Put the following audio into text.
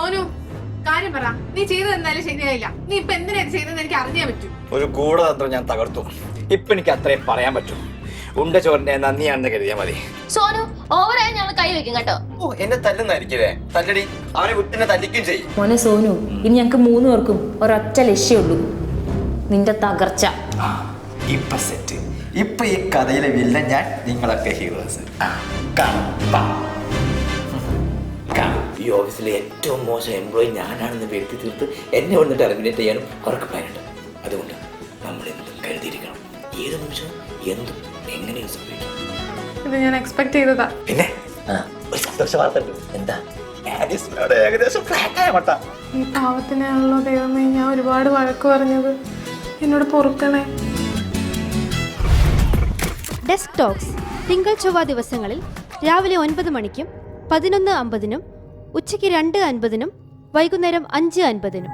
സോനു കാര്യം പറ. നീ ചെയ്തത് എന്തായാലും ശരിയായില്ല. നീ ഇപ്പൊ എന്തിനാ ചെയ്തതെന്ന് എനിക്ക് അറിഞ്ഞേ പറ്റൂ. ഒരു ഗൂഢതന്ത്രം ഞാൻ തകർത്തു. ഇപ്പൊ എനിക്ക് അത്രയും പറയാൻ പറ്റൂ. ഉണ്ട ചോറിന്റെ നന്ദിയാണെന്ന് കരുതിയാ മതി. സോനു ഓവറായി ഞങ്ങൾ കൈ വെക്കും കേട്ടോ. ഓ എന്നെ തല്ലുന്നായിരിക്കേ. തല്ലടി, അവനെ വിട്ടിനെ തല്ലിക്കും ചെയ്യും. മോനെ സോനു, ഇനി ഞങ്ങൾക്ക് 3 പേർക്കും ഒരൊറ്റ ലക്ഷ്യമുള്ളൂ, നിന്റെ തകർച്ച. ഇപ്പൊ സെറ്റ്. ഇപ്പൊ ഈ കഥയിലെ വില്ലൻ ഞാൻ, നിങ്ങളൊക്കെ ഹീറോസ്. ഈ ഓഫീസിലെ ഏറ്റവും മോശം എംപ്ലോയി ഞാനാണെന്ന് വ്യക്തി തീർത്ത് എന്നെ വന്നിട്ട് ടെർമിനേറ്റ് ചെയ്യാനും അവർക്ക് പ്ലാനുണ്ട്. അതുകൊണ്ട് നമ്മൾ എന്തും കരുതിയിരിക്കണം. ഏത് നിമിഷം എന്തും എങ്ങനെയും സംഭവിക്കും. ഇത് ഞാൻ എക്സ്പെക്ട് ചെയ്തതാ. പിന്നെ ഒരു സന്തോഷ വാർത്ത ഉണ്ട്. എന്താ? ഏകദേശം ഫ്ലാറ്റായ മട്ട. ഈ പാവത്തിനാണല്ലോ ദൈവമേ ഞാൻ ഒരുപാട് വഴക്ക് പറഞ്ഞത്. എന്നോട് പൊറുക്കണേ. ഡെസ്ക് ടോക്സ് തിങ്കൾ ചൊവ്വ ദിവസങ്ങളിൽ രാവിലെ 9 മണിക്കും 11:50-നും ഉച്ചയ്ക്ക് 2:50-നും വൈകുന്നേരം 5:50-നും.